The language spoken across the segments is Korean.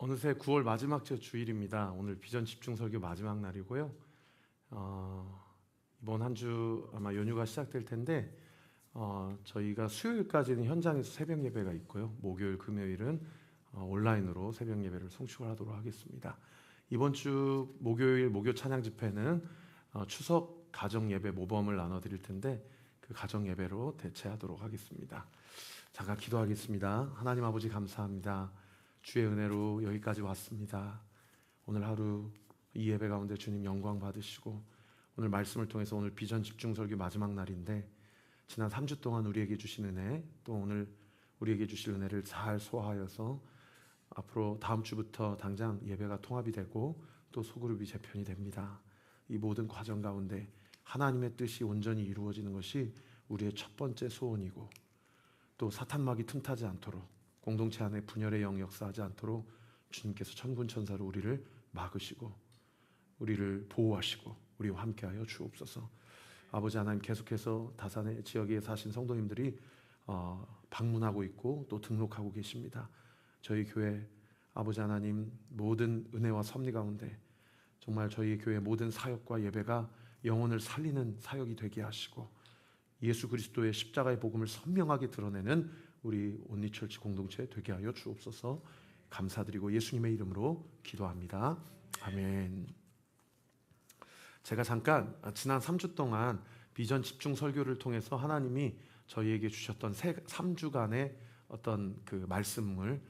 어느새 9월 마지막 주일입니다. 오늘 비전 집중 설교 마지막 날이고요. 이번 한 주 아마 연휴가 시작될 텐데 저희가 수요일까지는 현장에서 새벽 예배가 있고요. 목요일, 금요일은 온라인으로 새벽 예배를 송축을 하도록 하겠습니다. 이번 주 목요일 목요 찬양 집회는 추석 가정 예배 모범을 나눠드릴 텐데 그 가정 예배로 대체하도록 하겠습니다. 잠깐 기도하겠습니다. 하나님 아버지 감사합니다. 주의 은혜로 여기까지 왔습니다. 오늘 하루 이 예배 가운데 주님 영광 받으시고 오늘 말씀을 통해서 오늘 비전 집중 설교 마지막 날인데 지난 3주 동안 우리에게 주신 은혜 또 오늘 우리에게 주실 은혜를 잘 소화하여서 앞으로 다음 주부터 당장 예배가 통합이 되고 또 소그룹이 재편이 됩니다. 이 모든 과정 가운데 하나님의 뜻이 온전히 이루어지는 것이 우리의 첫 번째 소원이고 또 사탄막이 틈타지 않도록 공동체 안에 분열의 영 역사하지 않도록 주님께서 천군 천사로 우리를 막으시고 우리를 보호하시고 우리와 함께하여 주옵소서. 아버지 하나님, 계속해서 다산의 지역에 사신 성도님들이 방문하고 있고 또 등록하고 계십니다. 저희 교회 아버지 하나님 모든 은혜와 섭리 가운데 정말 저희 교회 모든 사역과 예배가 영혼을 살리는 사역이 되게 하시고 예수 그리스도의 십자가의 복음을 선명하게 드러내는 우리 온리처치 공동체 되게 하여 주옵소서. 감사드리고 예수님의 이름으로 기도합니다. 아멘. 제가 잠깐 지난 3주 동안 비전 집중 설교를 통해서 하나님이 저희에게 주셨던 3주간의 어떤 그 말씀을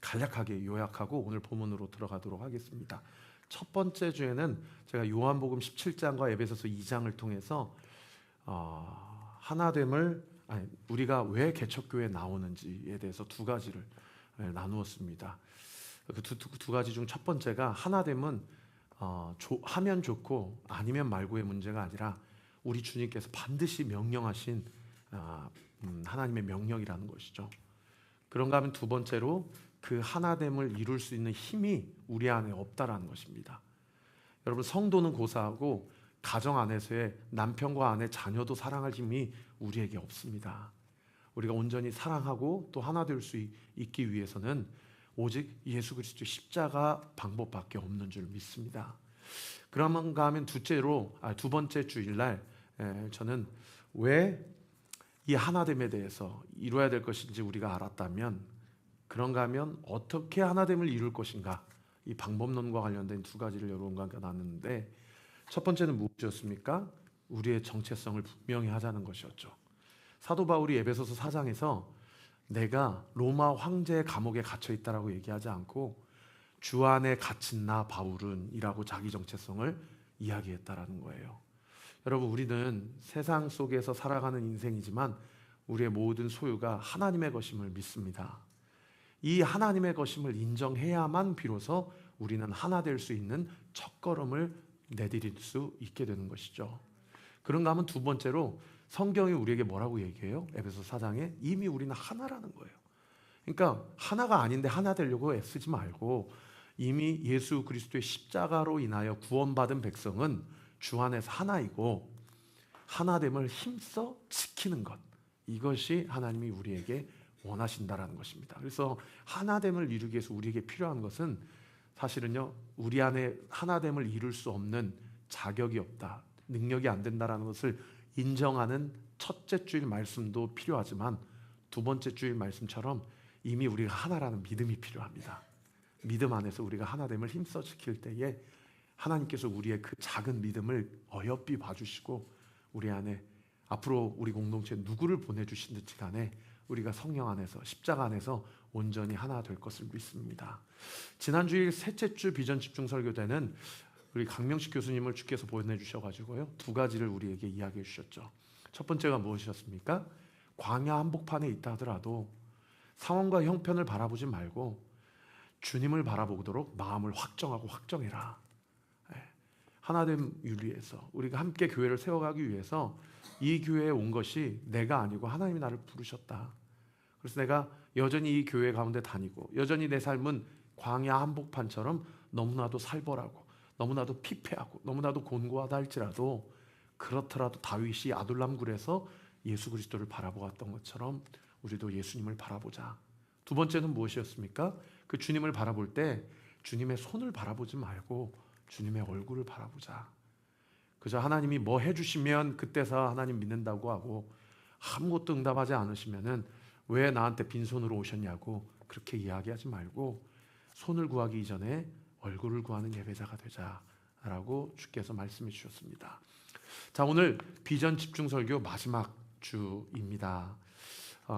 간략하게 요약하고 오늘 본문으로 들어가도록 하겠습니다. 첫 번째 주에는 제가 요한복음 17장과 에베소서 2장을 통해서 우리가 왜 개척교회에 나오는지에 대해서 두 가지를 나누었습니다. 그 두 가지 중 첫 번째가 하나됨은 하면 좋고 아니면 말고의 문제가 아니라 우리 주님께서 반드시 명령하신 하나님의 명령이라는 것이죠. 그런가 하면 두 번째로 그 하나됨을 이룰 수 있는 힘이 우리 안에 없다라는 것입니다. 여러분, 성도는 고사하고 가정 안에서의 남편과 아내, 자녀도 사랑할 힘이 우리에게 없습니다. 우리가 온전히 사랑하고 또 하나 될 수 있기 위해서는 오직 예수 그리스도의 십자가 방법밖에 없는 줄 믿습니다. 그런가 하면 두 번째 주일날 저는 왜 이 하나됨에 대해서 이루어야 될 것인지 우리가 알았다면 그런가 하면 어떻게 하나됨을 이룰 것인가, 이 방법론과 관련된 두 가지를 여러분과 함께 나눴는데 첫 번째는 무엇이었습니까? 우리의 정체성을 분명히 하자는 것이었죠. 사도 바울이 에베소서 4장에서 내가 로마 황제의 감옥에 갇혀 있다라고 얘기하지 않고 주 안에 갇힌 나 바울은 이라고 자기 정체성을 이야기했다라는 거예요. 여러분, 우리는 세상 속에서 살아가는 인생이지만 우리의 모든 소유가 하나님의 것임을 믿습니다. 이 하나님의 것임을 인정해야만 비로소 우리는 하나 될 수 있는 첫걸음을 내디딜 수 있게 되는 것이죠. 그런가 하면 두 번째로 성경이 우리에게 뭐라고 얘기해요? 에베소 4장에 이미 우리는 하나라는 거예요. 그러니까 하나가 아닌데 하나 되려고 애쓰지 말고 이미 예수 그리스도의 십자가로 인하여 구원받은 백성은 주 안에서 하나이고 하나됨을 힘써 지키는 것, 이것이 하나님이 우리에게 원하신다라는 것입니다. 그래서 하나됨을 이루기 위해서 우리에게 필요한 것은 사실은요, 우리 안에 하나됨을 이룰 수 없는 자격이 없다, 능력이 안 된다라는 것을 인정하는 첫째 주일 말씀도 필요하지만 두 번째 주일 말씀처럼 이미 우리가 하나라는 믿음이 필요합니다. 믿음 안에서 우리가 하나됨을 힘써 지킬 때에 하나님께서 우리의 그 작은 믿음을 어여삐 봐주시고 우리 안에 앞으로 우리 공동체에 누구를 보내주시든지 간에 우리가 성령 안에서 십자가 안에서 온전히 하나 될 것을 믿습니다. 지난 주일 셋째 주 비전 집중 설교 때는 우리 강명식 교수님을 주께서 보내주셔가지고요, 두 가지를 우리에게 이야기해 주셨죠. 첫 번째가 무엇이었습니까? 광야 한복판에 있다 하더라도 상황과 형편을 바라보지 말고 주님을 바라보도록 마음을 확정하고 확정해라. 하나됨을 위해서 우리가 함께 교회를 세워가기 위해서 이 교회에 온 것이 내가 아니고 하나님이 나를 부르셨다. 그래서 내가 여전히 이 교회 가운데 다니고 여전히 내 삶은 광야 한복판처럼 너무나도 살벌하고 너무나도 피폐하고 너무나도 곤고하다 할지라도 그렇더라도 다윗이 아둘람 굴에서 예수 그리스도를 바라보았던 것처럼 우리도 예수님을 바라보자. 두 번째는 무엇이었습니까? 그 주님을 바라볼 때 주님의 손을 바라보지 말고 주님의 얼굴을 바라보자. 그저 하나님이 뭐 해주시면 그때서 하나님 믿는다고 하고 아무것도 응답하지 않으시면은 왜 나한테 빈손으로 오셨냐고 그렇게 이야기하지 말고 손을 구하기 이전에 얼굴을 구하는 예배자가 되자라고 주께서 말씀해 주셨습니다. 자, 오늘 비전 집중 설교 마지막 주입니다.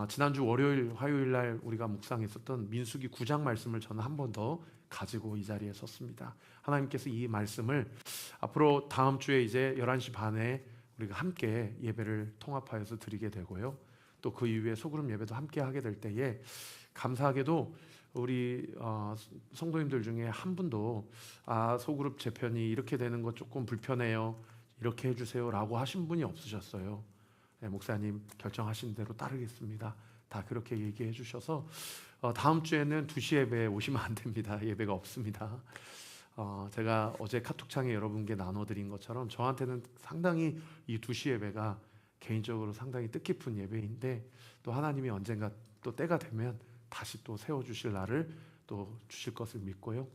지난주 월요일, 화요일 날 우리가 묵상했었던 민수기 9장 말씀을 저는 한 번 더 가지고 이 자리에 섰습니다. 하나님께서 이 말씀을 앞으로 다음 주에 이제 11시 반에 우리가 함께 예배를 통합하여서 드리게 되고요. 또 그 이후에 소그룹 예배도 함께 하게 될 때에 감사하게도 우리 성도님들 중에 한 분도 소그룹 재편이 이렇게 되는 거 조금 불편해요. 이렇게 해주세요 라고 하신 분이 없으셨어요. 네, 목사님 결정하신 대로 따르겠습니다. 다 그렇게 얘기해 주셔서 다음 주에는 2시 예배에 오시면 안 됩니다. 예배가 없습니다. 제가 어제 카톡창에 여러분께 나눠드린 것처럼 저한테는 상당히 이 2시 예배가 개인적으로 상당히 뜻깊은 예배인데 또 하나님이 언젠가 또 때가 되면 다시 또 세워주실 날을 또 주실 것을 믿고요.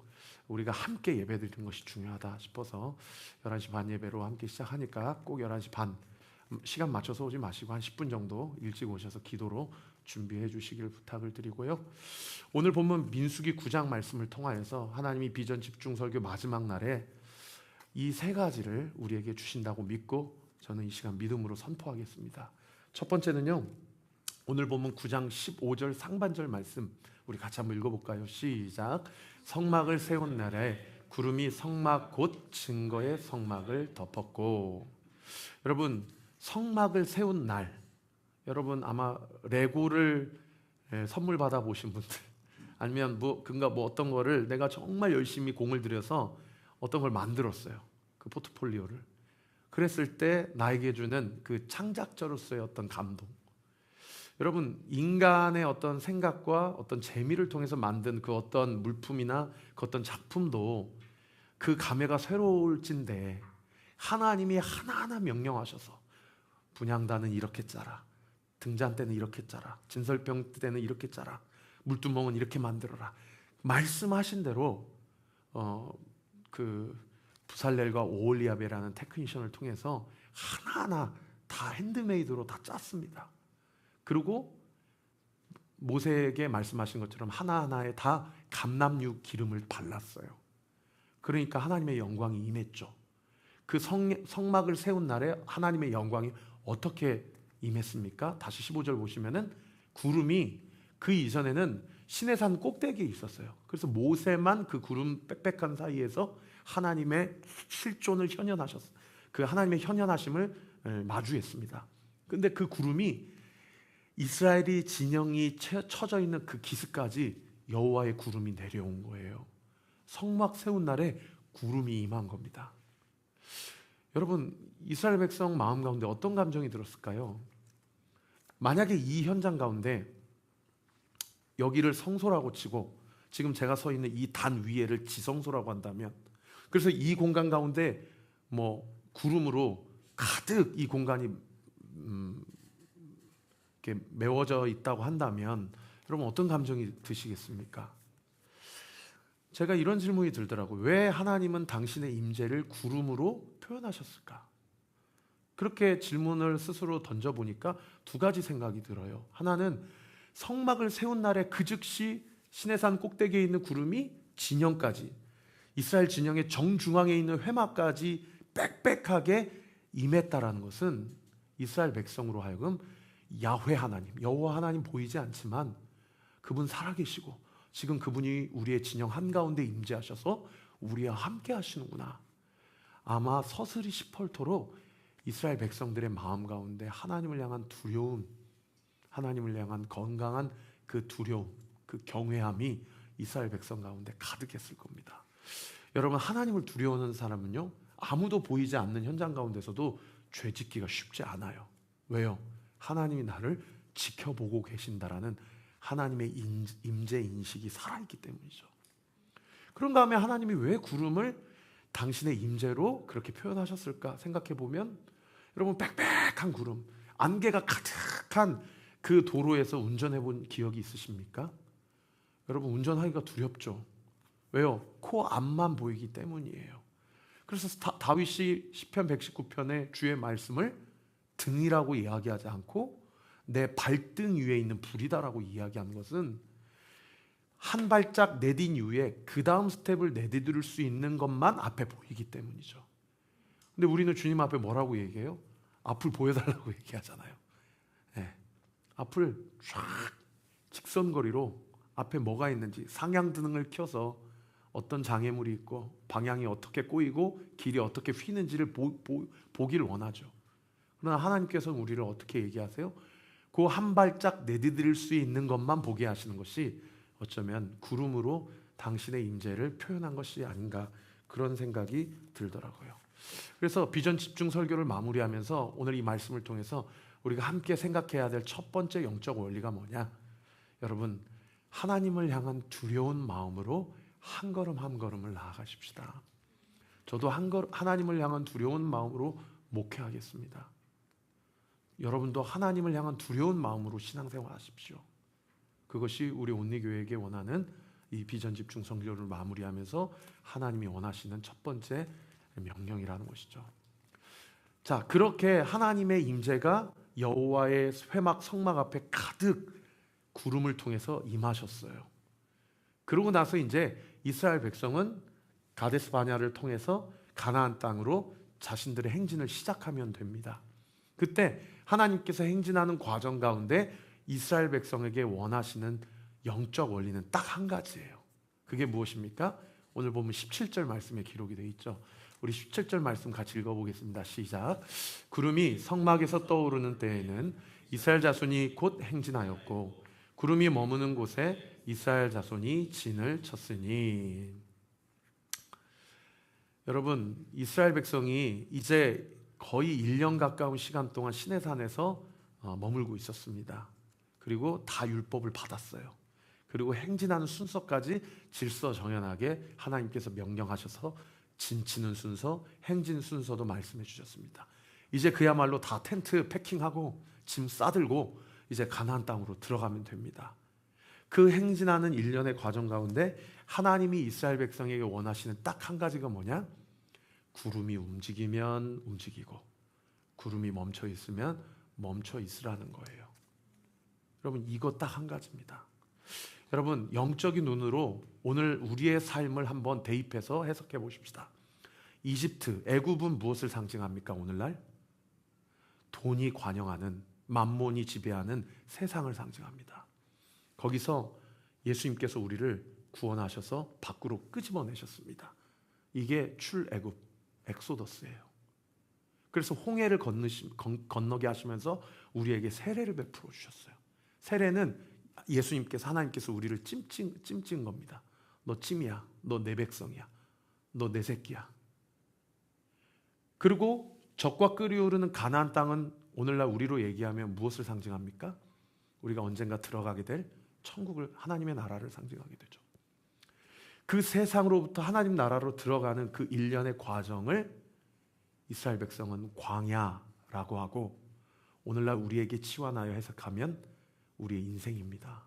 우리가 함께 예배드리는 것이 중요하다 싶어서 11시 반 예배로 함께 시작하니까 꼭 11시 반 시간 맞춰서 오지 마시고 한 10분 정도 일찍 오셔서 기도로 준비해 주시길 부탁을 드리고요. 오늘 본문 민수기 9장 말씀을 통하여서 하나님이 비전 집중 설교 마지막 날에 이 세 가지를 우리에게 주신다고 믿고 저는 이 시간 믿음으로 선포하겠습니다. 첫 번째는요, 오늘 본문 9장 15절 상반절 말씀 우리 같이 한번 읽어볼까요? 시작. 성막을 세운 날에 구름이 성막 곧 증거의 성막을 덮었고. 여러분, 성막을 세운 날, 여러분 아마 레고를 선물 받아 보신 분들 아니면 뭐 어떤 거를 내가 정말 열심히 공을 들여서 어떤 걸 만들었어요. 그 포트폴리오를. 그랬을 때 나에게 주는 그 창작자로서의 어떤 감동. 여러분, 인간의 어떤 생각과 어떤 재미를 통해서 만든 그 어떤 물품이나 그 어떤 작품도 그 감회가 새로울진데 하나님이 하나하나 명령하셔서 분향단은 이렇게 짜라, 등잔 때는 이렇게 짜라, 진설병 때는 이렇게 짜라, 물두멍은 이렇게 만들어라. 말씀하신 대로 그 부살렐과 오홀리압이라는 테크니션을 통해서 하나하나 다 핸드메이드로 다 짰습니다. 그리고 모세에게 말씀하신 것처럼 하나하나에 다 감람류 기름을 발랐어요. 그러니까 하나님의 영광이 임했죠. 그 성막을 세운 날에 하나님의 영광이 어떻게 임했습니까? 다시 15절 보시면은 구름이 그 이전에는 시내산 꼭대기에 있었어요. 그래서 모세만 그 구름 빽빽한 사이에서 하나님의 실존을 현현하셨어요. 그 하나님의 현현하심을 마주했습니다. 근데 그 구름이 이스라엘이 진영이 쳐져 있는 그 기슭까지 여호와의 구름이 내려온 거예요. 성막 세운 날에 구름이 임한 겁니다. 여러분, 이스라엘 백성 마음 가운데 어떤 감정이 들었을까요? 만약에 이 현장 가운데 여기를 성소라고 치고 지금 제가 서 있는 이 단 위에를 지성소라고 한다면, 그래서 이 공간 가운데 뭐 구름으로 가득 이 공간이 이렇게 메워져 있다고 한다면 여러분 어떤 감정이 드시겠습니까? 제가 이런 질문이 들더라고요. 왜 하나님은 당신의 임재를 구름으로 표현하셨을까? 그렇게 질문을 스스로 던져보니까 두 가지 생각이 들어요. 하나는 성막을 세운 날에 그 즉시 시내산 꼭대기에 있는 구름이 진영까지, 이스라엘 진영의 정중앙에 있는 회막까지 빽빽하게 임했다라는 것은 이스라엘 백성으로 하여금 야훼 하나님, 여호와 하나님 보이지 않지만 그분 살아계시고 지금 그분이 우리의 진영 한가운데 임재하셔서 우리와 함께 하시는구나. 아마 서슬이 시펄토록 이스라엘 백성들의 마음 가운데 하나님을 향한 두려움, 하나님을 향한 건강한 그 두려움, 그 경외함이 이스라엘 백성 가운데 가득했을 겁니다. 여러분, 하나님을 두려워하는 사람은요, 아무도 보이지 않는 현장 가운데서도 죄 짓기가 쉽지 않아요. 왜요? 하나님이 나를 지켜보고 계신다라는 하나님의 임재 인식이 살아있기 때문이죠. 그런가 하면 하나님이 왜 구름을 당신의 임재로 그렇게 표현하셨을까 생각해 보면, 여러분, 빽빽한 구름, 안개가 가득한 그 도로에서 운전해 본 기억이 있으십니까? 여러분 운전하기가 두렵죠. 왜요? 코 앞만 보이기 때문이에요. 그래서 다윗이 시편 119편의 주의 말씀을 등이라고 이야기하지 않고 내 발등 위에 있는 불이다라고 이야기한 것은 한 발짝 내딘 이후에 그 다음 스텝을 내디딜 수 있는 것만 앞에 보이기 때문이죠. 근데 우리는 주님 앞에 뭐라고 얘기해요? 앞을 보여달라고 얘기하잖아요. 네. 앞을 쫙 직선거리로 앞에 뭐가 있는지 상향등을 켜서 어떤 장애물이 있고 방향이 어떻게 꼬이고 길이 어떻게 휘는지를 보길 원하죠. 그러나 하나님께서는 우리를 어떻게 얘기하세요? 그 한 발짝 내디딜 수 있는 것만 보게 하시는 것이 어쩌면 구름으로 당신의 임재를 표현한 것이 아닌가, 그런 생각이 들더라고요. 그래서 비전 집중 설교를 마무리하면서 오늘 이 말씀을 통해서 우리가 함께 생각해야 될 첫 번째 영적 원리가 뭐냐? 여러분, 하나님을 향한 두려운 마음으로 한 걸음 한 걸음을 나아가십시다. 저도 하나님을 향한 두려운 마음으로 목회하겠습니다. 여러분도 하나님을 향한 두려운 마음으로 신앙생활 하십시오. 그것이 우리 온리교회에게 원하는 이 비전 집중 설교를 마무리하면서 하나님이 원하시는 첫 번째 명령이라는 것이죠. 자, 그렇게 하나님의 임재가 여호와의 회막 성막 앞에 가득 구름을 통해서 임하셨어요. 그러고 나서 이제 이스라엘 백성은 가데스 바냐를 통해서 가나안 땅으로 자신들의 행진을 시작하면 됩니다. 그때 하나님께서 행진하는 과정 가운데 이스라엘 백성에게 원하시는 영적 원리는 딱 한 가지예요. 그게 무엇입니까? 오늘 보면 17절 말씀에 기록이 되어 있죠. 우리 17절 말씀 같이 읽어보겠습니다. 시작. 구름이 성막에서 떠오르는 때에는 이스라엘 자손이 곧 행진하였고 구름이 머무는 곳에 이스라엘 자손이 진을 쳤으니. 여러분, 이스라엘 백성이 이제 거의 1년 가까운 시간 동안 시내산에서 머물고 있었습니다. 그리고 다 율법을 받았어요. 그리고 행진하는 순서까지 질서정연하게 하나님께서 명령하셔서 진치는 순서, 행진 순서도 말씀해 주셨습니다. 이제 그야말로 다 텐트 패킹하고 짐 싸들고 이제 가나안 땅으로 들어가면 됩니다. 그 행진하는 일련의 과정 가운데 하나님이 이스라엘 백성에게 원하시는 딱 한 가지가 뭐냐? 구름이 움직이면 움직이고 구름이 멈춰 있으면 멈춰 있으라는 거예요. 여러분, 이거 딱 한 가지입니다. 여러분, 영적인 눈으로 오늘 우리의 삶을 한번 대입해서 해석해 보십시다. 이집트, 애굽은 무엇을 상징합니까? 오늘날 돈이 관영하는, 만몬이 지배하는 세상을 상징합니다. 거기서 예수님께서 우리를 구원하셔서 밖으로 끄집어내셨습니다. 이게 출애굽, 엑소더스예요. 그래서 홍해를 건너게 하시면서 우리에게 세례를 베풀어 주셨어요. 세례는 예수님께서, 하나님께서 우리를 찜찐 겁니다. 너 찜이야. 너 내 백성이야. 너 내 새끼야. 그리고 적과 끓이오르는 가나안 땅은 오늘날 우리로 얘기하면 무엇을 상징합니까? 우리가 언젠가 들어가게 될 천국을, 하나님의 나라를 상징하게 되죠. 그 세상으로부터 하나님 나라로 들어가는 그 일련의 과정을 이스라엘 백성은 광야라고 하고, 오늘날 우리에게 치환하여 해석하면 우리의 인생입니다.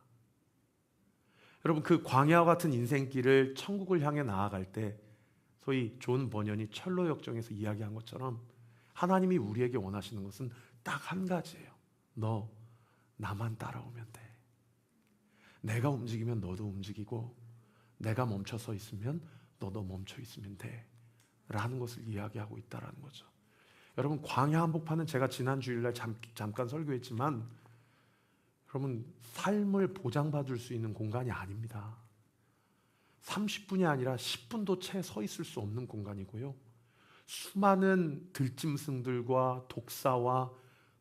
여러분, 그 광야와 같은 인생길을 천국을 향해 나아갈 때 소위 존 버년이 철로 역정에서 이야기한 것처럼 하나님이 우리에게 원하시는 것은 딱 한 가지예요. 너 나만 따라오면 돼. 내가 움직이면 너도 움직이고 내가 멈춰서 있으면 너도 멈춰 있으면 돼 라는 것을 이야기하고 있다는 거죠. 여러분, 광야 한복판은 제가 지난 주일날 잠깐 설교했지만 여러분, 삶을 보장받을 수 있는 공간이 아닙니다. 30분이 아니라 10분도 채 서 있을 수 없는 공간이고요. 수많은 들짐승들과 독사와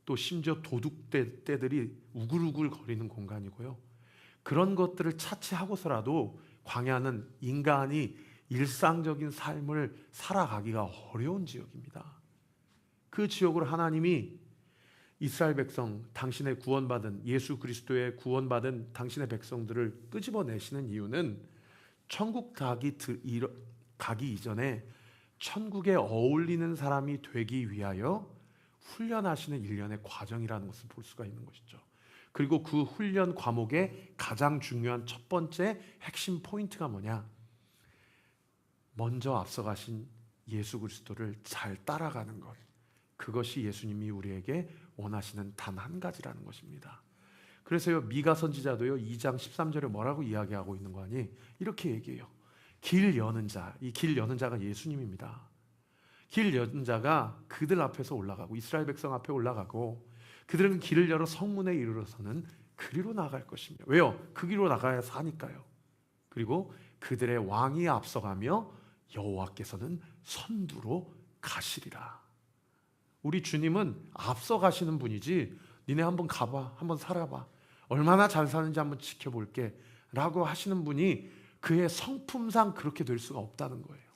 또 심지어 도둑떼들이 우글우글 거리는 공간이고요. 그런 것들을 차치하고서라도 광야는 인간이 일상적인 삶을 살아가기가 어려운 지역입니다. 그 지역으로 하나님이 이스라엘 백성, 당신의 구원받은, 예수 그리스도의 구원받은 당신의 백성들을 끄집어내시는 이유는 천국 가기 이전에 천국에 어울리는 사람이 되기 위하여 훈련하시는 일련의 과정이라는 것을 볼 수가 있는 것이죠. 그리고 그 훈련 과목의 가장 중요한 첫 번째 핵심 포인트가 뭐냐? 먼저 앞서가신 예수 그리스도를 잘 따라가는 것. 그것이 예수님이 우리에게 원하시는 단 한 가지라는 것입니다. 그래서요, 미가 선지자도요 2장 13절에 뭐라고 이야기하고 있는 거 아니? 이렇게 얘기해요. 길 여는 자, 이 길 여는 자가 예수님입니다. 길 여는 자가 그들 앞에서 올라가고 이스라엘 백성 앞에 올라가고 그들은 길을 열어 성문에 이르러서는 그리로 나아갈 것입니다. 왜요? 그 길로 나가야 사니까요. 그리고 그들의 왕이 앞서가며 여호와께서는 선두로 가시리라. 우리 주님은 앞서가시는 분이지 니네 한번 가봐, 한번 살아봐, 얼마나 잘 사는지 한번 지켜볼게 라고 하시는 분이 그의 성품상 그렇게 될 수가 없다는 거예요.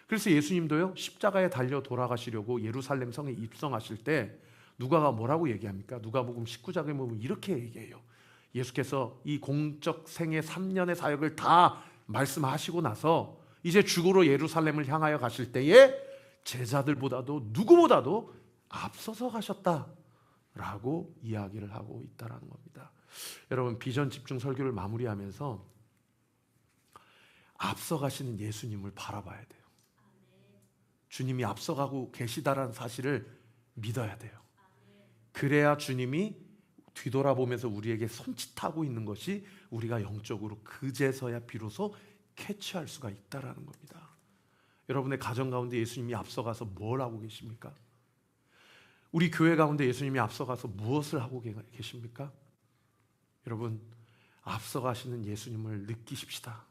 그래서 예수님도요 십자가에 달려 돌아가시려고 예루살렘 성에 입성하실 때 누가가 뭐라고 얘기합니까? 누가복음 19장에 보면 이렇게 얘기해요. 예수께서 이 공적 생애 3년의 사역을 다 말씀하시고 나서 이제 죽으러 예루살렘을 향하여 가실 때에 제자들보다도 누구보다도 앞서서 가셨다라고 이야기를 하고 있다는 겁니다. 여러분, 비전 집중 설교를 마무리하면서 앞서가시는 예수님을 바라봐야 돼요. 주님이 앞서가고 계시다라는 사실을 믿어야 돼요. 그래야 주님이 뒤돌아보면서 우리에게 손짓하고 있는 것이 우리가 영적으로 그제서야 비로소 캐치할 수가 있다라는 겁니다. 여러분의 가정 가운데 예수님이 앞서가서 뭘 하고 계십니까? 우리 교회 가운데 예수님이 앞서가서 무엇을 하고 계십니까? 여러분, 앞서가시는 예수님을 느끼십시다.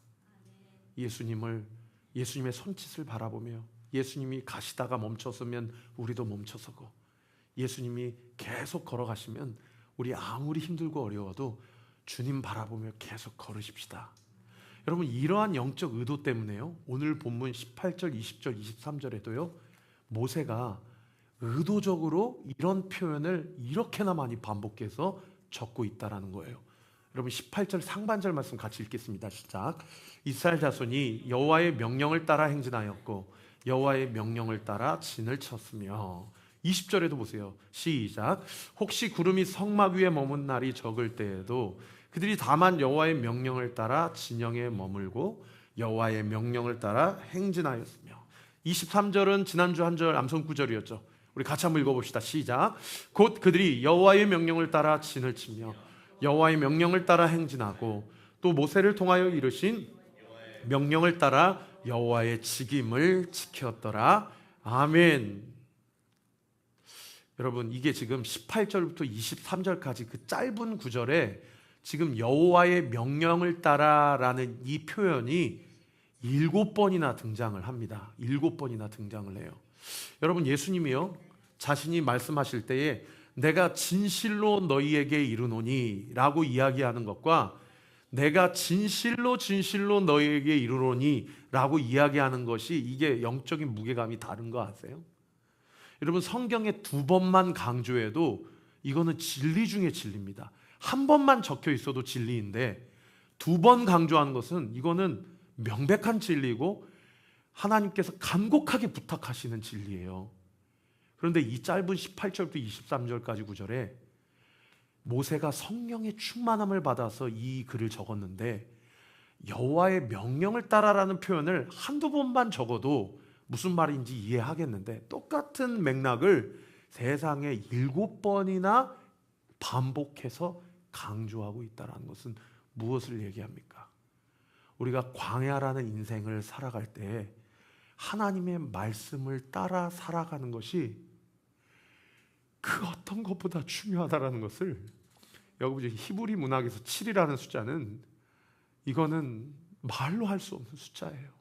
예수님의 손짓을 바라보며 예수님이 가시다가 멈췄으면 우리도 멈춰서고, 예수님이 계속 걸어가시면 우리 아무리 힘들고 어려워도 주님 바라보며 계속 걸으십시다. 여러분, 이러한 영적 의도 때문에요, 오늘 본문 18절, 20절, 23절에도요 모세가 의도적으로 이런 표현을 이렇게나 많이 반복해서 적고 있다는 거예요. 여러분, 18절 상반절 말씀 같이 읽겠습니다. 시작. 이스라엘 자손이 여호와의 명령을 따라 행진하였고 여호와의 명령을 따라 진을 쳤으며, 20절에도 보세요. 시작. 혹시 구름이 성막 위에 머문 날이 적을 때에도 그들이 다만 여호와의 명령을 따라 진영에 머물고 여호와의 명령을 따라 행진하였으며. 23절은 지난주 한 절 암송 구절이었죠. 우리 같이 한번 읽어봅시다. 시작. 곧 그들이 여호와의 명령을 따라 진을 치며 여호와의 명령을 따라 행진하고 또 모세를 통하여 이르신 명령을 따라 여호와의 직임을 지켰더라. 아멘. 여러분, 이게 지금 18절부터 23절까지 그 짧은 구절에 지금 여호와의 명령을 따라라는 이 표현이 7번이나 등장을 합니다. 7번이나 등장을 해요. 여러분, 예수님이요 자신이 말씀하실 때에 내가 진실로 너희에게 이르노니 라고 이야기하는 것과 내가 진실로 너희에게 이르노니 라고 이야기하는 것이, 이게 영적인 무게감이 다른 거 아세요? 여러분, 성경에 2번만 강조해도 이거는 진리 중에 진리입니다. 한 번만 적혀 있어도 진리인데 2번 강조하는 것은 이거는 명백한 진리고 하나님께서 간곡하게 부탁하시는 진리예요. 그런데 이 짧은 18절부터 23절까지 구절에 모세가 성령의 충만함을 받아서 이 글을 적었는데 여호와의 명령을 따라라는 표현을 한두 번만 적어도 무슨 말인지 이해하겠는데, 똑같은 맥락을 세상에 7번이나 반복해서 강조하고 있다는 것은 무엇을 얘기합니까? 우리가 광야라는 인생을 살아갈 때 하나님의 말씀을 따라 살아가는 것이 그 어떤 것보다 중요하다는 것을, 여기 보세요. 히브리 문학에서 7이라는 숫자는 이거는 말로 할 수 없는 숫자예요.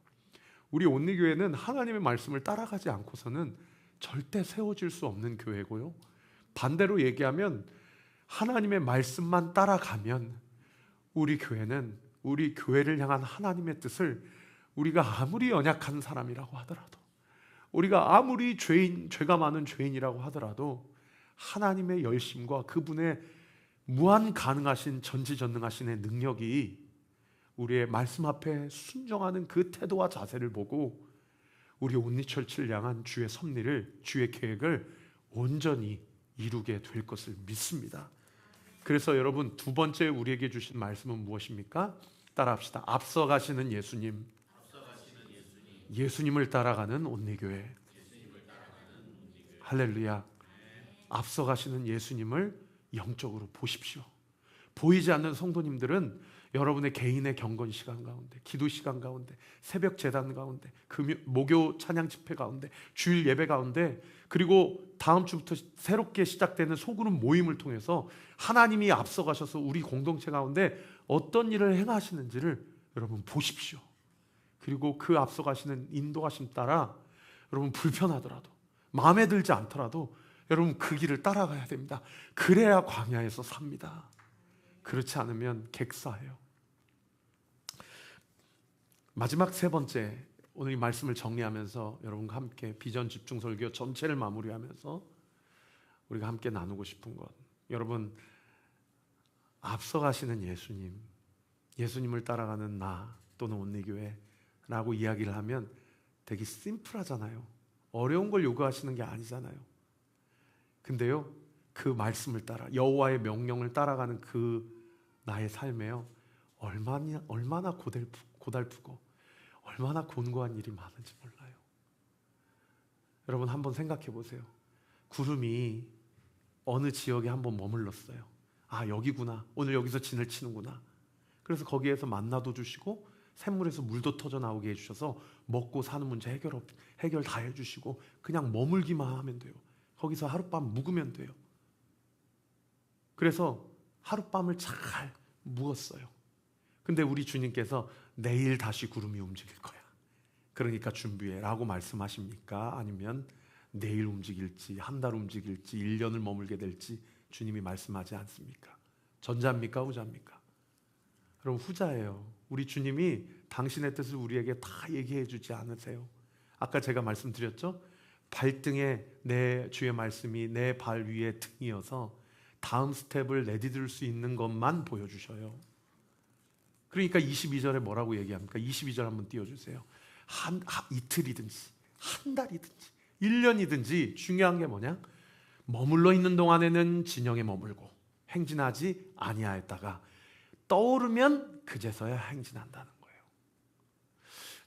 우리 온리교회는 하나님의 말씀을 따라가지 않고서는 절대 세워질 수 없는 교회고요, 반대로 얘기하면 하나님의 말씀만 따라가면 우리 교회는 우리 교회를 향한 하나님의 뜻을, 우리가 아무리 연약한 사람이라고 하더라도, 우리가 아무리 죄가 많은 죄인이라고 하더라도 하나님의 열심과 그분의 무한 가능하신 전지전능하신의 능력이 우리의 말씀 앞에 순종하는 그 태도와 자세를 보고 우리 온리처치를 향한 주의 섭리를, 주의 계획을 온전히 이루게 될 것을 믿습니다. 그래서 여러분, 두 번째 우리에게 주신 말씀은 무엇입니까? 따라합시다. 앞서가시는 예수님. 예수님을 따라가는 온리교회. 할렐루야. 앞서가시는 예수님을 영적으로 보십시오. 보이지 않는 성도님들은 여러분의 개인의 경건 시간 가운데, 기도 시간 가운데, 새벽 제단 가운데, 목요 찬양 집회 가운데, 주일 예배 가운데, 그리고 다음 주부터 새롭게 시작되는 소그룹 모임을 통해서 하나님이 앞서가셔서 우리 공동체 가운데 어떤 일을 행하시는지를 여러분 보십시오. 그리고 그 앞서가시는 인도하심 따라 여러분, 불편하더라도, 마음에 들지 않더라도 여러분 그 길을 따라가야 됩니다. 그래야 광야에서 삽니다. 그렇지 않으면 객사해요. 마지막 세 번째, 오늘 이 말씀을 정리하면서 여러분과 함께 비전 집중 설교 전체를 마무리하면서 우리가 함께 나누고 싶은 것, 여러분, 앞서가시는 예수님, 예수님을 따라가는 나 또는 온리교회라고 이야기를 하면 되게 심플하잖아요. 어려운 걸 요구하시는 게 아니잖아요. 근데요, 그 말씀을 따라, 여호와의 명령을 따라가는 그 나의 삶에요, 얼마나 고달프고 얼마나 곤고한 일이 많은지 몰라요. 여러분, 한번 생각해 보세요. 구름이 어느 지역에 한번 머물렀어요. 아, 여기구나, 오늘 여기서 진을 치는구나. 그래서 거기에서 만나도 주시고 샘물에서 물도 터져 나오게 해주셔서 먹고 사는 문제 해결 다 해주시고 그냥 머물기만 하면 돼요. 거기서 하룻밤 묵으면 돼요. 그래서 하룻밤을 잘 묵었어요. 근데 우리 주님께서 내일 다시 구름이 움직일 거야, 그러니까 준비해 라고 말씀하십니까? 아니면 내일 움직일지, 한 달 움직일지, 1년을 머물게 될지 주님이 말씀하지 않습니까? 전자입니까? 후자입니까? 여러분, 후자예요. 우리 주님이 당신의 뜻을 우리에게 다 얘기해 주지 않으세요. 아까 제가 말씀드렸죠? 발등에 내 주의 말씀이 내 발 위에 등이어서 다음 스텝을 내디딜 수 있는 것만 보여주셔요. 그러니까 22절에 뭐라고 얘기합니까? 22절 한번 띄워주세요. 이틀이든지 한 달이든지 1년이든지 중요한 게 뭐냐? 머물러 있는 동안에는 진영에 머물고 행진하지 아니하였다가 떠오르면 그제서야 행진한다는 거예요.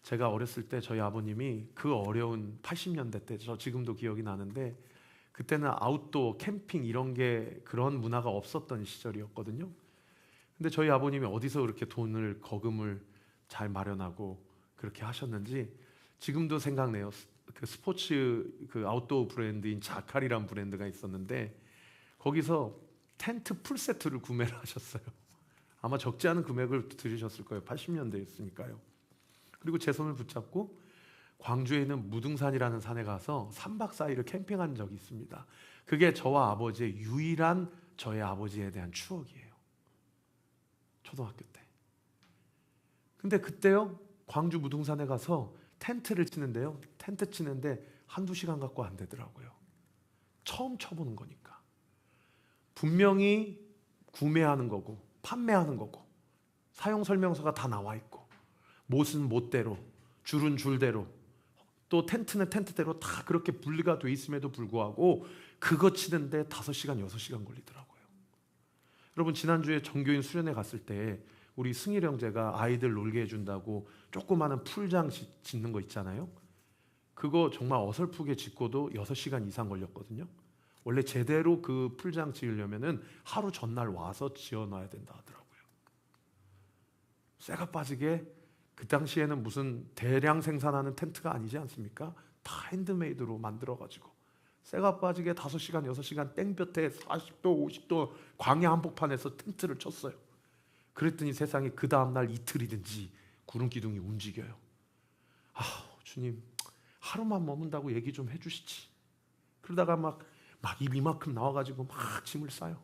제가 어렸을 때 저희 아버님이 그 어려운 80년대 때, 저 지금도 기억이 나는데, 그때는 아웃도어 캠핑 이런 게, 그런 문화가 없었던 시절이었거든요. 근데 저희 아버님이 어디서 그렇게 돈을, 거금을 잘 마련하고 그렇게 하셨는지 지금도 생각나요. 그 스포츠 그 아웃도어 브랜드인 자칼이란 브랜드가 있었는데 거기서 텐트 풀 세트를 구매를 하셨어요. 아마 적지 않은 금액을 들으셨을 거예요. 80년대였으니까요. 그리고 제 손을 붙잡고 광주에 있는 무등산이라는 산에 가서 3박 4일을 캠핑한 적이 있습니다. 그게 저와 아버지의 유일한, 저의 아버지에 대한 추억이에요. 초등학교 때. 근데 그때요, 광주 무등산에 가서 텐트를 치는데요, 텐트 치는데 한두 시간 갖고 안 되더라고요. 처음 쳐보는 거니까. 분명히 구매하는 거고 판매하는 거고 사용 설명서가 다 나와 있고 못은 못대로, 줄은 줄대로, 또 텐트는 텐트대로 다 그렇게 분리가 돼 있음에도 불구하고 그거 치는데 5시간, 6시간 걸리더라고요. 여러분, 지난주에 정교인 수련회 갔을 때 우리 승일 형제가 아이들 놀게 해준다고 조그마한 풀장 짓는 거 있잖아요. 그거 정말 어설프게 짓고도 6시간 이상 걸렸거든요. 원래 제대로 그 풀장 지으려면은 하루 전날 와서 지어놔야 된다 하더라고요. 쇠가 빠지게, 그 당시에는 무슨 대량 생산하는 텐트가 아니지 않습니까? 다 핸드메이드로 만들어가지고 쇠가 빠지게 5시간, 6시간 땡볕에 40도, 50도 광야 한복판에서 텐트를 쳤어요. 그랬더니 세상에 그 다음날 이틀이든지 구름 기둥이 움직여요. 아, 주님, 하루만 머문다고 얘기 좀 해주시지. 그러다가 막 입 이만큼 나와가지고 막 짐을 싸요.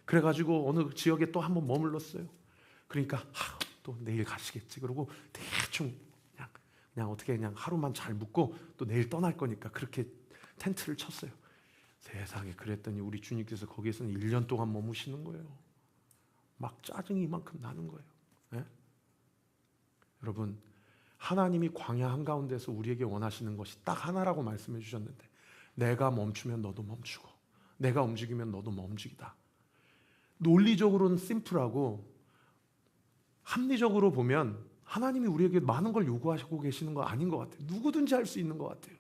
그래가지고 어느 지역에 또 한번 머물렀어요. 그러니까 또 내일 가시겠지. 그러고 대충 그냥 어떻게 그냥 하루만 잘 묵고 또 내일 떠날 거니까 그렇게 텐트를 쳤어요. 세상에, 그랬더니 우리 주님께서 거기에서는 1년 동안 머무시는 거예요. 막 짜증이 이만큼 나는 거예요. 네? 여러분, 하나님이 광야 한가운데서 우리에게 원하시는 것이 딱 하나라고 말씀해 주셨는데, 내가 멈추면 너도 멈추고 내가 움직이면 너도 움직이다. 논리적으로는 심플하고 합리적으로 보면 하나님이 우리에게 많은 걸 요구하시고 계시는 거 아닌 것 같아요. 누구든지 할 수 있는 것 같아요.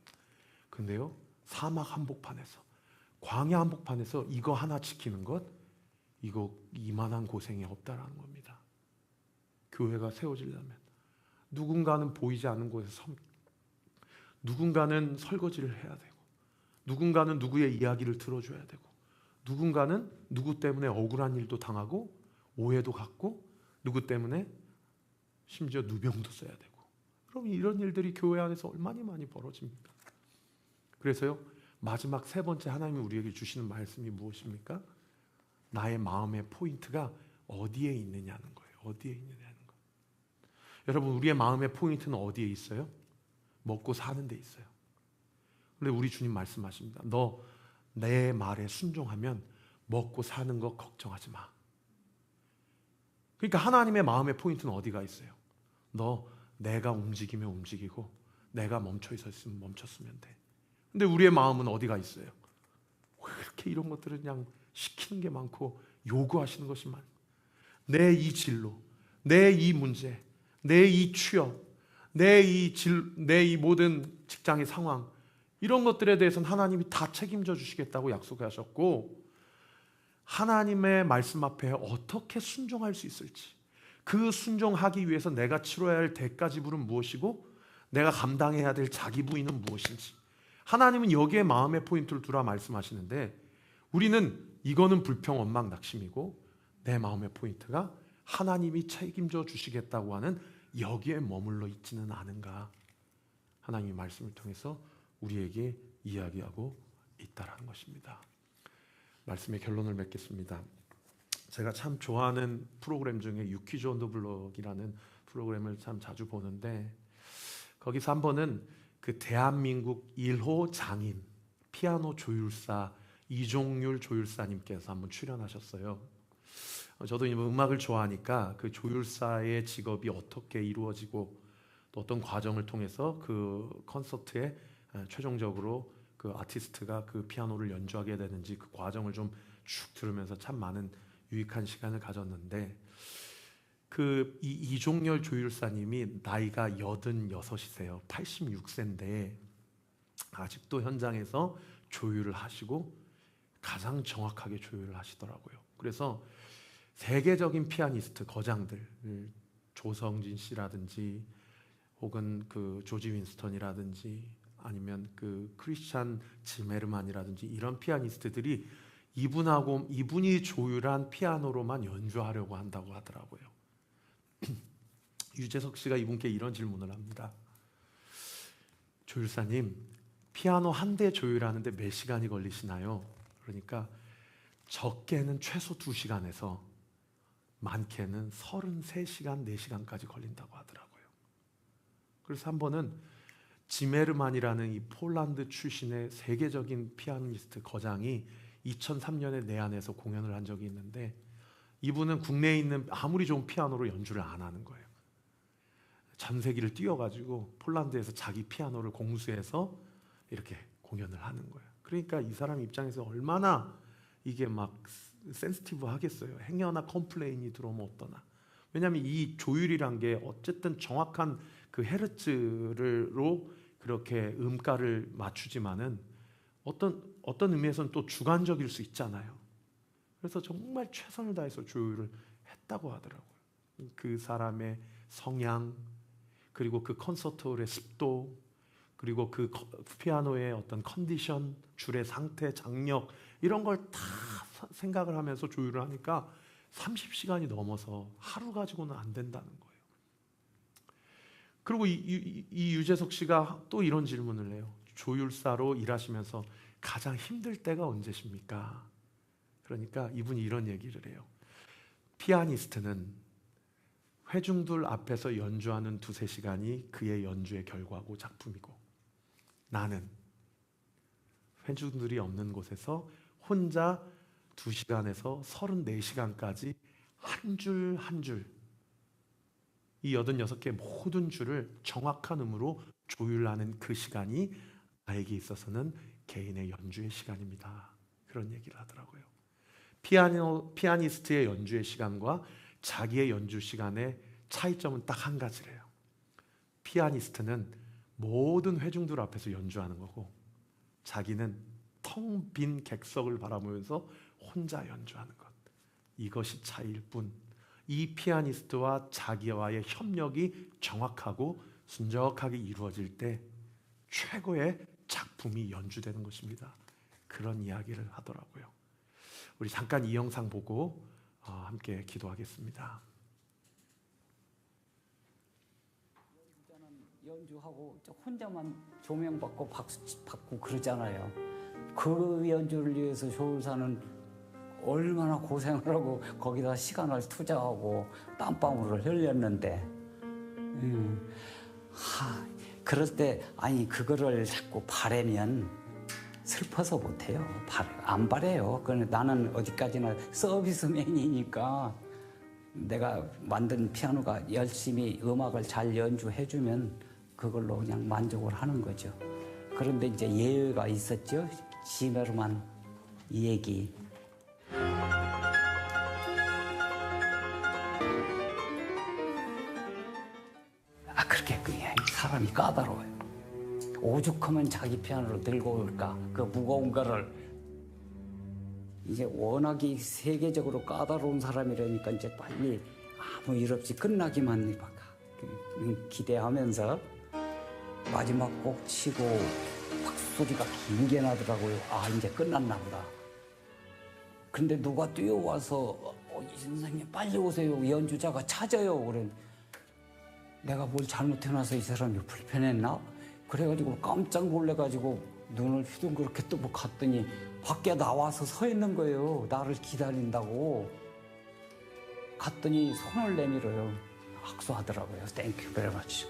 근데요, 사막 한복판에서, 광야 한복판에서 이거 하나 지키는 것, 이거 이만한 고생이 없다라는 겁니다. 교회가 세워지려면 누군가는 보이지 않는 곳에서 누군가는 설거지를 해야 되고, 누군가는 누구의 이야기를 들어줘야 되고, 누군가는 누구 때문에 억울한 일도 당하고 오해도 갖고, 누구 때문에 심지어 누명도 써야 되고. 그럼 이런 일들이 교회 안에서 얼마나 많이 벌어집니까? 그래서요, 마지막 세 번째 하나님이 우리에게 주시는 말씀이 무엇입니까? 나의 마음의 포인트가 어디에 있느냐는 거예요. 어디에 있느냐는 거. 여러분, 우리의 마음의 포인트는 어디에 있어요? 먹고 사는 데 있어요. 근데 우리 주님 말씀하십니다. 너 내 말에 순종하면 먹고 사는 거 걱정하지 마. 그러니까 하나님의 마음의 포인트는 어디가 있어요? 너 내가 움직이면 움직이고 내가 멈춰 있었으면 멈췄으면 돼. 근데 우리의 마음은 어디가 있어요? 왜 이렇게 이런 것들을 그냥 시키는 게 많고 요구하시는 것이 많고, 내 이 진로, 내 이 문제, 내 이 취업, 내 이 모든 직장의 상황, 이런 것들에 대해서는 하나님이 다 책임져 주시겠다고 약속하셨고, 하나님의 말씀 앞에 어떻게 순종할 수 있을지, 그 순종하기 위해서 내가 치러야 할 대가 지불은 무엇이고 내가 감당해야 될 자기 부인은 무엇인지, 하나님은 여기에 마음의 포인트를 두라 말씀하시는데, 우리는 이거는 불평원망 낙심이고 내 마음의 포인트가 하나님이 책임져 주시겠다고 하는 여기에 머물러 있지는 않은가, 하나님의 말씀을 통해서 우리에게 이야기하고 있다라는 것입니다. 말씀의 결론을 맺겠습니다. 제가 참 좋아하는 프로그램 중에 유퀴즈 온 더 블럭이라는 프로그램을 참 자주 보는데, 거기서 한 번은 그 대한민국 1호 장인 피아노 조율사 이종률 조율사님께서 한번 출연하셨어요. 저도 음악을 좋아하니까 그 조율사의 직업이 어떻게 이루어지고 또 어떤 과정을 통해서 그 콘서트에 최종적으로 그 아티스트가 그 피아노를 연주하게 되는지 그 과정을 좀 쭉 들으면서 참 많은 유익한 시간을 가졌는데, 그 이종렬 조율사님이 나이가 86이세요. 86세인데 아직도 현장에서 조율을 하시고 가장 정확하게 조율을 하시더라고요. 그래서 세계적인 피아니스트 거장들, 조성진 씨라든지 혹은 그 조지 윈스턴이라든지 아니면 그 크리스찬 지메르만이라든지 이런 피아니스트들이 이분이 조율한 피아노로만 연주하려고 한다고 하더라고요. 유재석 씨가 이분께 이런 질문을 합니다. 조율사님, 피아노 한 대 조율하는데 몇 시간이 걸리시나요? 그러니까 적게는 최소 2시간에서 많게는 33시간, 4시간까지 걸린다고 하더라고요. 그래서 한 번은 지메르만이라는 이 폴란드 출신의 세계적인 피아니스트 거장이 2003년에 내한에서 공연을 한 적이 있는데, 이분은 국내에 있는 아무리 좋은 피아노로 연주를 안 하는 거예요. 전세기를 뛰어가지고 폴란드에서 자기 피아노를 공수해서 이렇게 공연을 하는 거예요. 그러니까 이 사람 입장에서 얼마나 이게 막 센시티브 하겠어요. 행여나 컴플레인이 들어오면 어떠나. 왜냐하면 이 조율이란 게 어쨌든 정확한 그 헤르츠로 그렇게 음가를 맞추지만은 어떤 의미에서는 또 주관적일 수 있잖아요. 그래서 정말 최선을 다해서 조율을 했다고 하더라고요. 그 사람의 성향, 그리고 그 콘서트홀의 습도, 그리고 그 피아노의 어떤 컨디션, 줄의 상태, 장력, 이런 걸 다 생각을 하면서 조율을 하니까 30시간이 넘어서 하루 가지고는 안 된다는 거예요. 그리고 이 유재석 씨가 또 이런 질문을 해요. 조율사로 일하시면서 가장 힘들 때가 언제십니까? 그러니까 이분이 이런 얘기를 해요. 피아니스트는 회중들 앞에서 연주하는 2-3시간이 그의 연주의 결과고 작품이고, 나는 회중들이 없는 곳에서 혼자 2시간에서 34시간까지 한 줄 한 줄, 이 86개 모든 줄을 정확한 음으로 조율하는 그 시간이 나에게 있어서는 개인의 연주의 시간입니다. 그런 얘기를 하더라고요. 피아니스트의 연주의 시간과 자기의 연주 시간의 차이점은 딱 한 가지래요. 피아니스트는 모든 회중들 앞에서 연주하는 거고, 자기는 텅 빈 객석을 바라보면서 혼자 연주하는 것. 이것이 차이일 뿐, 이 피아니스트와 자기와의 협력이 정확하고 순적하게 이루어질 때 최고의 작품이 연주되는 것입니다. 그런 이야기를 하더라고요. 우리 잠깐 이 영상 보고 함께 기도하겠습니다. 연주하고 혼자만 조명받고 박수 받고 그러잖아요. 그 연주를 위해서 조율사는 얼마나 고생을 하고 거기다 시간을 투자하고 땀방울을 흘렸는데, 그럴 때 아니 그거를 자꾸 바라면 슬퍼서 못해요. 안 바래요. 나는 어디까지나 서비스맨이니까 내가 만든 피아노가 열심히 음악을 잘 연주해주면 그걸로 그냥 만족을 하는 거죠. 그런데 이제 예외가 있었죠. 지메르만 얘기. 그렇게 그냥 사람이 까다로워요. 오죽하면 자기 피아노를 들고 올까, 그 무거운 거를. 이제 워낙이 세계적으로 까다로운 사람이라니까 이제 빨리 아무 일 없이 끝나기만 기대하면서 마지막 곡 치고 박수 소리가 길게 나더라고요. 이제 끝났나 보다. 근데 누가 뛰어와서 이 선생님 빨리 오세요. 연주자가 찾아요. 그래. 내가 뭘 잘못해놔서 이 사람이 불편했나? 그래가지고 깜짝 놀래가지고 눈을 휘둥그렇게 뜨고 갔더니 밖에 나와서 서 있는 거예요. 나를 기다린다고. 갔더니 손을 내밀어요. 악수하더라고요. 땡큐 베리 마치.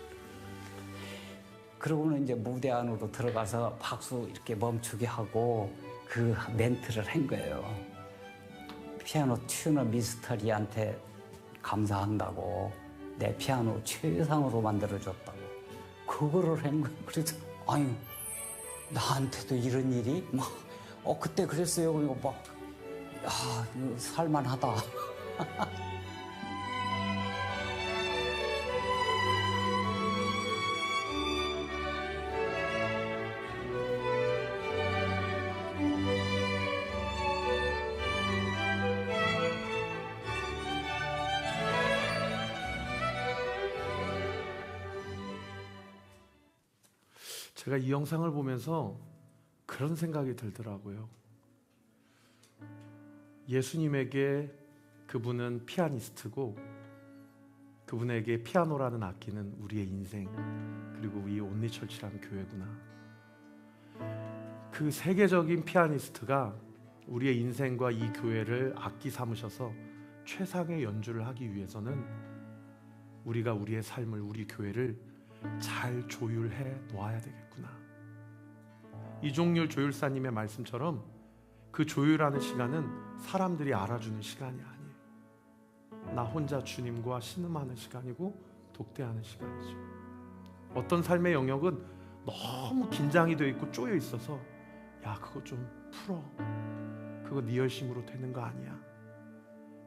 그러고는 이제 무대 안으로 들어가서 박수 이렇게 멈추게 하고 그 멘트를 한 거예요. 피아노 튜너 미스터리한테 감사한다고, 내 피아노 최상으로 만들어줬다고 그거를 한 거예요. 그래서 아유 나한테도 이런 일이 그때 그랬어요. 그리고 이거 살만하다. 제가 이 영상을 보면서 그런 생각이 들더라고요. 예수님에게 그분은 피아니스트고, 그분에게 피아노라는 악기는 우리의 인생, 그리고 이 온리처치라는 교회구나. 그 세계적인 피아니스트가 우리의 인생과 이 교회를 악기 삼으셔서 최상의 연주를 하기 위해서는 우리가 우리의 삶을, 우리 교회를 잘 조율해 놓아야 되겠구나. 이종률 조율사님의 말씀처럼 그 조율하는 시간은 사람들이 알아주는 시간이 아니에요. 나 혼자 주님과 신음하는 시간이고 독대하는 시간이죠. 어떤 삶의 영역은 너무 긴장이 되어 있고 쪼여 있어서 그거 좀 풀어. 그거 네 열심으로 되는 거 아니야.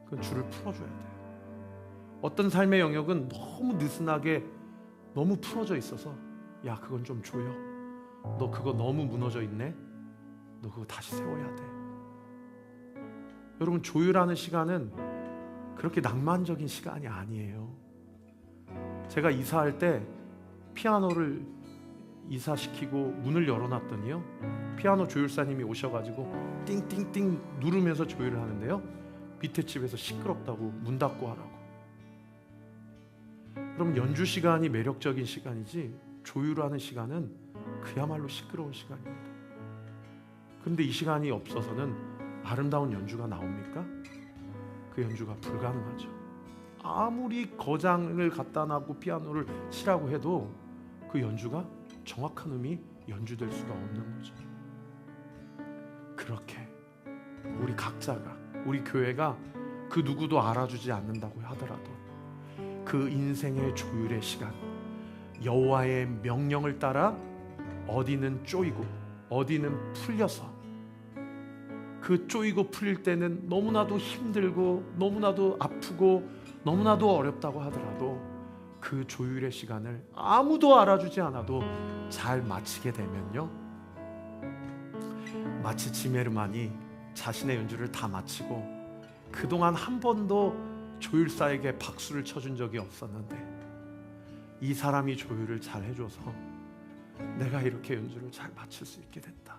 그건 줄을 풀어줘야 돼요. 어떤 삶의 영역은 너무 느슨하게 너무 풀어져 있어서 그건 좀 조여. 너 그거 너무 무너져 있네. 너 그거 다시 세워야 돼. 여러분, 조율하는 시간은 그렇게 낭만적인 시간이 아니에요. 제가 이사할 때 피아노를 이사시키고 문을 열어놨더니요, 피아노 조율사님이 오셔가지고 띵띵띵 누르면서 조율을 하는데요, 밑에 집에서 시끄럽다고 문 닫고 하라고. 그럼 연주 시간이 매력적인 시간이지 조율하는 시간은 그야말로 시끄러운 시간입니다. 그런데 이 시간이 없어서는 아름다운 연주가 나옵니까? 그 연주가 불가능하죠. 아무리 거장을 갖다 놔고 피아노를 치라고 해도 그 연주가 정확한 음이 연주될 수가 없는 거죠. 그렇게 우리 각자가, 우리 교회가 그 누구도 알아주지 않는다고 하더라도 그 인생의 조율의 시간, 여호와의 명령을 따라 어디는 쪼이고 어디는 풀려서 그 쪼이고 풀릴 때는 너무나도 힘들고 너무나도 아프고 너무나도 어렵다고 하더라도 그 조율의 시간을 아무도 알아주지 않아도 잘 마치게 되면요, 마치 지메르만이 자신의 연주를 다 마치고 그동안 한 번도 조율사에게 박수를 쳐준 적이 없었는데 이 사람이 조율을 잘 해줘서 내가 이렇게 연주를 잘 마칠 수 있게 됐다.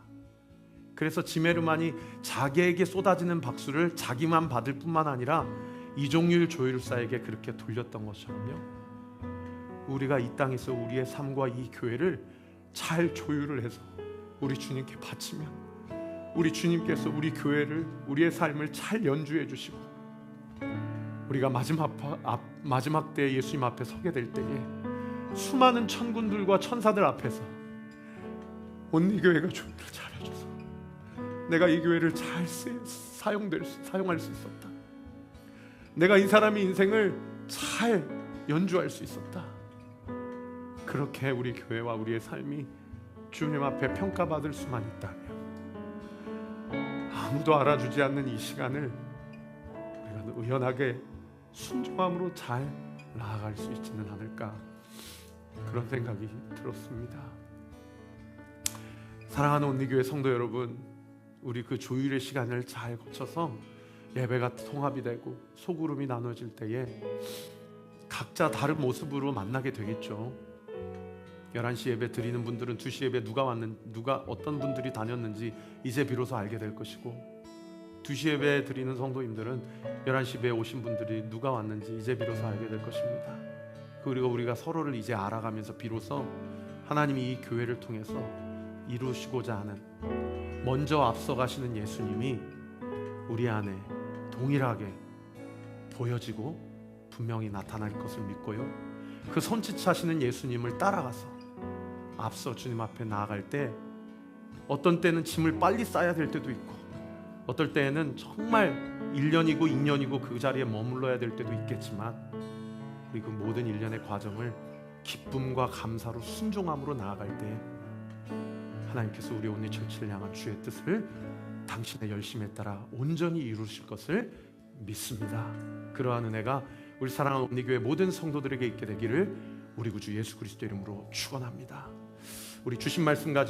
그래서 지메르만이 자기에게 쏟아지는 박수를 자기만 받을 뿐만 아니라 이종률 조율사에게 그렇게 돌렸던 것처럼요, 우리가 이 땅에서 우리의 삶과 이 교회를 잘 조율을 해서 우리 주님께 바치면 우리 주님께서 우리 교회를, 우리의 삶을 잘 연주해 주시고 우리가 마지막 때에 예수님 앞에 서게 될 때에 수많은 천군들과 천사들 앞에서 온리교회가 조율을 잘해줘서 내가 이 교회를 잘 사용할 수 있었다, 내가 이 사람의 인생을 잘 연주할 수 있었다, 그렇게 우리 교회와 우리의 삶이 주님 앞에 평가받을 수만 있다면 아무도 알아주지 않는 이 시간을 우리가 의연하게 순종함으로 잘 나아갈 수 있지는 않을까, 그런 생각이 들었습니다. 사랑하는 온리교회 성도 여러분, 우리 그 조율의 시간을 잘 거쳐서 예배가 통합이 되고 소그룹이 나눠질 때에 각자 다른 모습으로 만나게 되겠죠. 11시 예배 드리는 분들은 2시 예배 누가 어떤 분들이 다녔는지 이제 비로소 알게 될 것이고, 2시 예배 드리는 성도님들은 11시 예배에 오신 분들이 누가 왔는지 이제 비로소 알게 될 것입니다. 그리고 우리가 서로를 이제 알아가면서 비로소 하나님이 이 교회를 통해서 이루시고자 하는, 먼저 앞서가시는 예수님이 우리 안에 동일하게 보여지고 분명히 나타날 것을 믿고요, 그 손짓하시는 예수님을 따라가서 앞서 주님 앞에 나아갈 때 어떤 때는 짐을 빨리 싸야 될 때도 있고 어떨 때에는 정말 1년이고 2년이고 그 자리에 머물러야 될 때도 있겠지만 우리 그 모든 일련의 과정을 기쁨과 감사로 순종함으로 나아갈 때 하나님께서 우리 온리처치를 향한 주의 뜻을 당신의 열심에 따라 온전히 이루실 것을 믿습니다. 그러한 은혜가 우리 사랑하는 온리교회 모든 성도들에게 있게 되기를 우리 구주 예수 그리스도 이름으로 축원합니다. 우리 주신 말씀 가지고